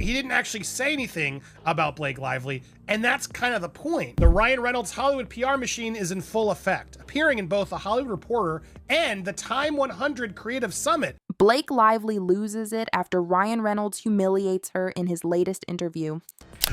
he didn't actually say anything about Blake Lively, and that's kind of the point. The Ryan Reynolds Hollywood PR machine is in full effect, appearing in both The Hollywood Reporter and the Time 100 Creative Summit. Blake Lively loses it after Ryan Reynolds humiliates her in his latest interview.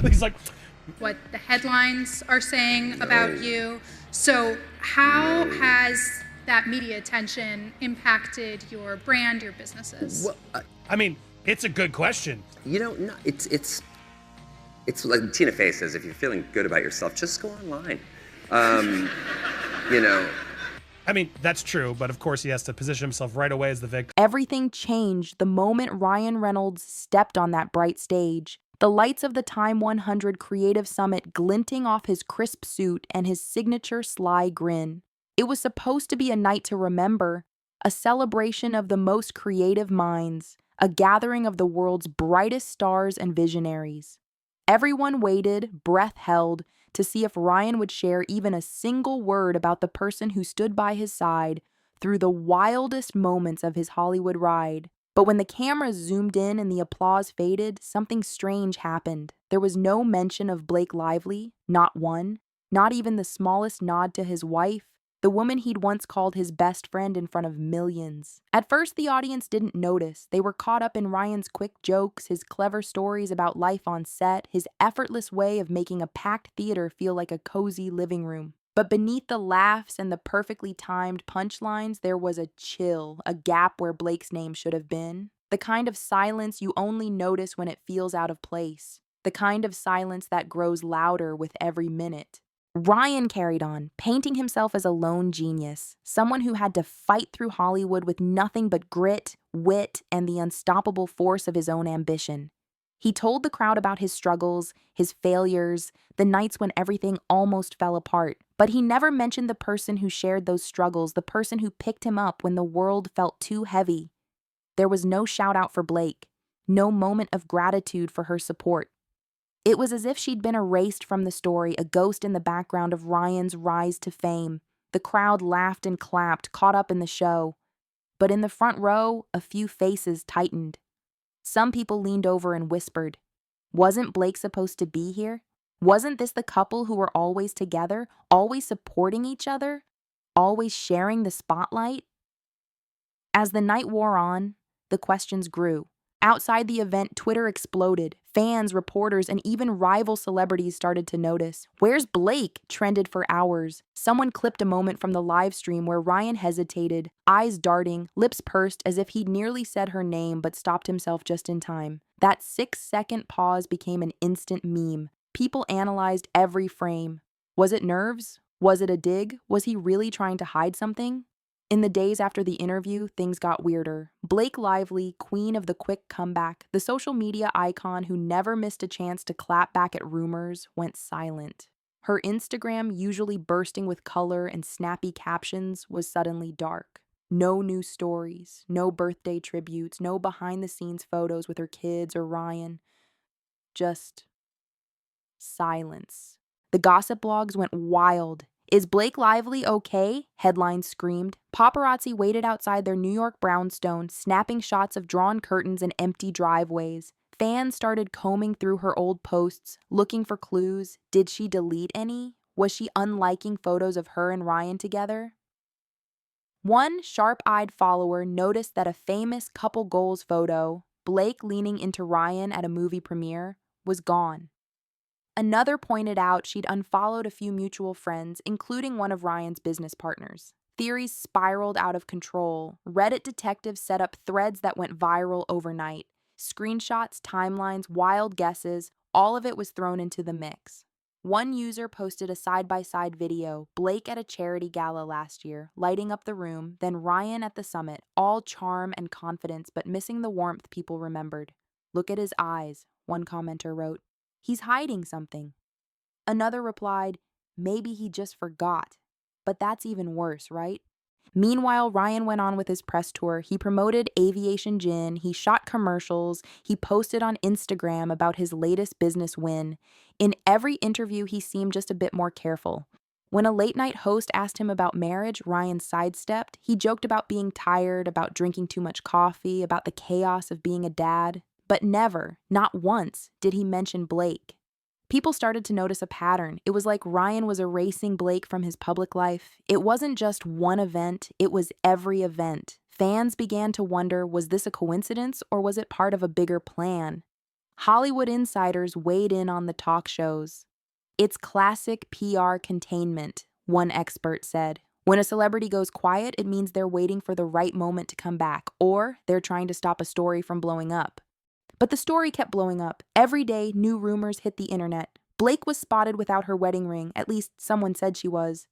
He's like, what the headlines are saying about you. So how has that media attention impacted your brand, your businesses? Well, I mean, it's a good question. You know, no, it's like Tina Fey says, if you're feeling good about yourself, just go online. You know. I mean, that's true, but of course he has to position himself right away as the victim. Everything changed the moment Ryan Reynolds stepped on that bright stage. The lights of the Time 100 Creative Summit glinting off his crisp suit and his signature sly grin. It was supposed to be a night to remember, a celebration of the most creative minds, a gathering of the world's brightest stars and visionaries. Everyone waited, breath held, to see if Ryan would share even a single word about the person who stood by his side through the wildest moments of his Hollywood ride. But when the cameras zoomed in and the applause faded, something strange happened. There was no mention of Blake Lively, not one, not even the smallest nod to his wife, the woman he'd once called his best friend in front of millions. At first, the audience didn't notice. They were caught up in Ryan's quick jokes, his clever stories about life on set, his effortless way of making a packed theater feel like a cozy living room. But beneath the laughs and the perfectly timed punchlines, there was a chill, a gap where Blake's name should have been. The kind of silence you only notice when it feels out of place. The kind of silence that grows louder with every minute. Ryan carried on, painting himself as a lone genius, someone who had to fight through Hollywood with nothing but grit, wit, and the unstoppable force of his own ambition. He told the crowd about his struggles, his failures, the nights when everything almost fell apart. But he never mentioned the person who shared those struggles, the person who picked him up when the world felt too heavy. There was no shout out for Blake, no moment of gratitude for her support. It was as if she'd been erased from the story, a ghost in the background of Ryan's rise to fame. The crowd laughed and clapped, caught up in the show. But in the front row, a few faces tightened. Some people leaned over and whispered, "Wasn't Blake supposed to be here? Wasn't this the couple who were always together, always supporting each other, always sharing the spotlight?" As the night wore on, the questions grew. Outside the event, Twitter exploded. Fans, reporters, and even rival celebrities started to notice. "Where's Blake?" trended for hours. Someone clipped a moment from the live stream where Ryan hesitated, eyes darting, lips pursed as if he'd nearly said her name but stopped himself just in time. That 6-second pause became an instant meme. People analyzed every frame. Was it nerves? Was it a dig? Was he really trying to hide something? In the days after the interview, things got weirder. Blake Lively, queen of the quick comeback, the social media icon who never missed a chance to clap back at rumors, went silent. Her Instagram, usually bursting with color and snappy captions, was suddenly dark. No new stories, no birthday tributes, no behind-the-scenes photos with her kids or Ryan. Just silence. The gossip blogs went wild. "Is Blake Lively okay?" headlines screamed. Paparazzi waited outside their New York brownstone, snapping shots of drawn curtains and empty driveways. Fans started combing through her old posts, looking for clues. Did she delete any? Was she unliking photos of her and Ryan together? One sharp-eyed follower noticed that a famous couple goals photo, Blake leaning into Ryan at a movie premiere, was gone. Another pointed out she'd unfollowed a few mutual friends, including one of Ryan's business partners. Theories spiraled out of control. Reddit detectives set up threads that went viral overnight. Screenshots, timelines, wild guesses, all of it was thrown into the mix. One user posted a side-by-side video, Blake at a charity gala last year, lighting up the room, then Ryan at the summit, all charm and confidence but missing the warmth people remembered. "Look at his eyes," one commenter wrote. "He's hiding something." Another replied, "Maybe he just forgot." But that's even worse, right? Meanwhile, Ryan went on with his press tour. He promoted aviation gin, he shot commercials, he posted on Instagram about his latest business win. In every interview, he seemed just a bit more careful. When a late-night host asked him about marriage, Ryan sidestepped. He joked about being tired, about drinking too much coffee, about the chaos of being a dad. But never, not once, did he mention Blake. People started to notice a pattern. It was like Ryan was erasing Blake from his public life. It wasn't just one event, it was every event. Fans began to wonder, was this a coincidence or was it part of a bigger plan? Hollywood insiders weighed in on the talk shows. It's classic PR containment, one expert said. When a celebrity goes quiet, it means they're waiting for the right moment to come back, or they're trying to stop a story from blowing up. But the story kept blowing up. Every day, new rumors hit the internet. Blake was spotted without her wedding ring, at least someone said she was.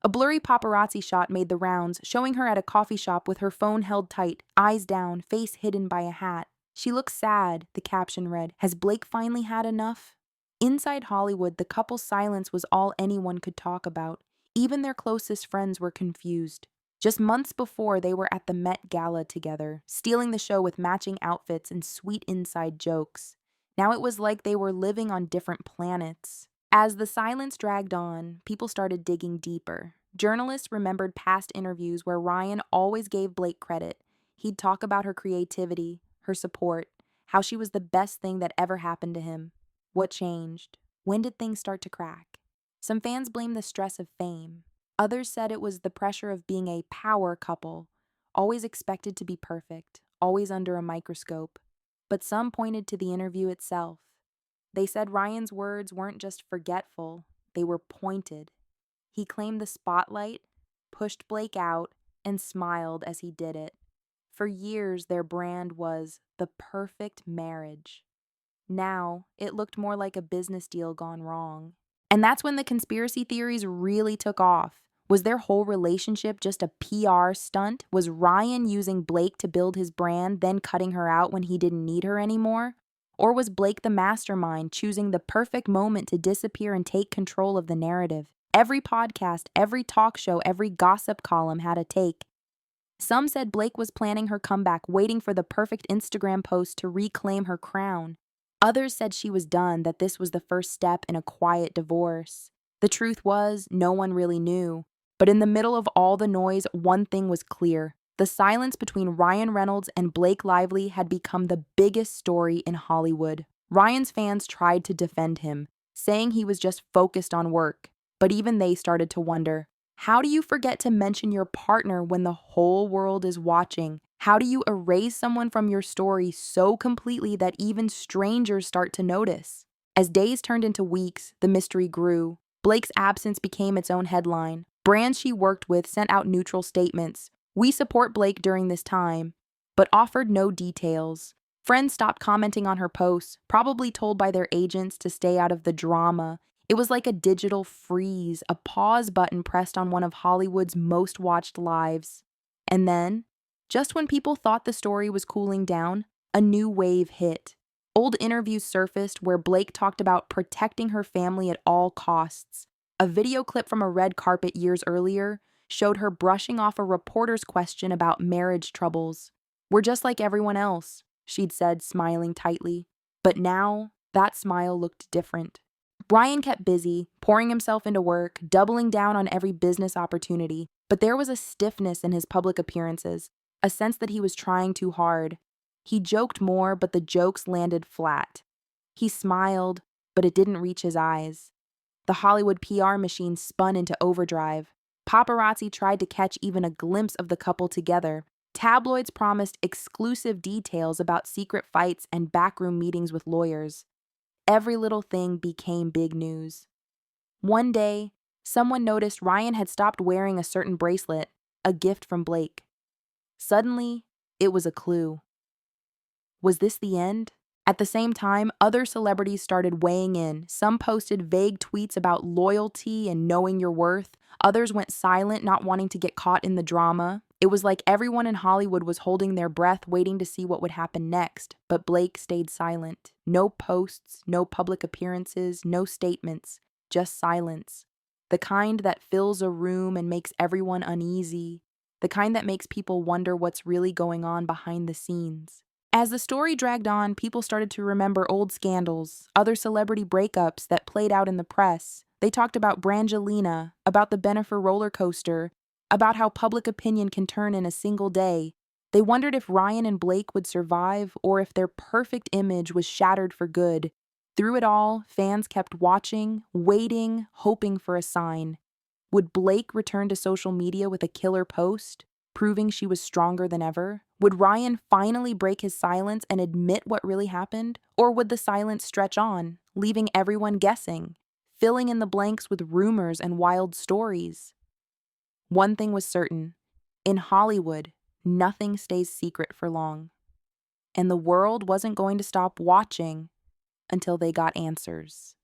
A blurry paparazzi shot made the rounds, showing her at a coffee shop with her phone held tight, eyes down, face hidden by a hat. She looks sad, the caption read. Has Blake finally had enough? Inside Hollywood, the couple's silence was all anyone could talk about. Even their closest friends were confused. Just months before, they were at the Met Gala together, stealing the show with matching outfits and sweet inside jokes. Now it was like they were living on different planets. As the silence dragged on, people started digging deeper. Journalists remembered past interviews where Ryan always gave Blake credit. He'd talk about her creativity, her support, how she was the best thing that ever happened to him. What changed? When did things start to crack? Some fans blamed the stress of fame. Others said it was the pressure of being a power couple, always expected to be perfect, always under a microscope. But some pointed to the interview itself. They said Ryan's words weren't just forgetful, they were pointed. He claimed the spotlight, pushed Blake out, and smiled as he did it. For years, their brand was the perfect marriage. Now, it looked more like a business deal gone wrong. And that's when the conspiracy theories really took off. Was their whole relationship just a PR stunt? Was Ryan using Blake to build his brand, then cutting her out when he didn't need her anymore? Or was Blake the mastermind, choosing the perfect moment to disappear and take control of the narrative? Every podcast, every talk show, every gossip column had a take. Some said Blake was planning her comeback, waiting for the perfect Instagram post to reclaim her crown. Others said she was done, that this was the first step in a quiet divorce. The truth was, no one really knew. But in the middle of all the noise, one thing was clear. The silence between Ryan Reynolds and Blake Lively had become the biggest story in Hollywood. Ryan's fans tried to defend him, saying he was just focused on work. But even they started to wonder, how do you forget to mention your partner when the whole world is watching? How do you erase someone from your story so completely that even strangers start to notice? As days turned into weeks, the mystery grew. Blake's absence became its own headline. Brands she worked with sent out neutral statements. We support Blake during this time, but offered no details. Friends stopped commenting on her posts, probably told by their agents to stay out of the drama. It was like a digital freeze, a pause button pressed on one of Hollywood's most watched lives. And then, just when people thought the story was cooling down, a new wave hit. Old interviews surfaced where Blake talked about protecting her family at all costs. A video clip from a red carpet years earlier showed her brushing off a reporter's question about marriage troubles. We're just like everyone else, she'd said, smiling tightly. But now, that smile looked different. Ryan kept busy, pouring himself into work, doubling down on every business opportunity. But there was a stiffness in his public appearances, a sense that he was trying too hard. He joked more, but the jokes landed flat. He smiled, but it didn't reach his eyes. The Hollywood PR machine spun into overdrive. Paparazzi tried to catch even a glimpse of the couple together. Tabloids promised exclusive details about secret fights and backroom meetings with lawyers. Every little thing became big news. One day, someone noticed Ryan had stopped wearing a certain bracelet, a gift from Blake. Suddenly, it was a clue. Was this the end? At the same time, other celebrities started weighing in. Some posted vague tweets about loyalty and knowing your worth. Others went silent, not wanting to get caught in the drama. It was like everyone in Hollywood was holding their breath, waiting to see what would happen next. But Blake stayed silent. No posts, no public appearances, no statements, just silence. The kind that fills a room and makes everyone uneasy. The kind that makes people wonder what's really going on behind the scenes. As the story dragged on, people started to remember old scandals, other celebrity breakups that played out in the press. They talked about Brangelina, about the Bennifer roller coaster, about how public opinion can turn in a single day. They wondered if Ryan and Blake would survive or if their perfect image was shattered for good. Through it all, fans kept watching, waiting, hoping for a sign. Would Blake return to social media with a killer post, proving she was stronger than ever? Would Ryan finally break his silence and admit what really happened? Or would the silence stretch on, leaving everyone guessing, filling in the blanks with rumors and wild stories? One thing was certain. In Hollywood, nothing stays secret for long. And the world wasn't going to stop watching until they got answers.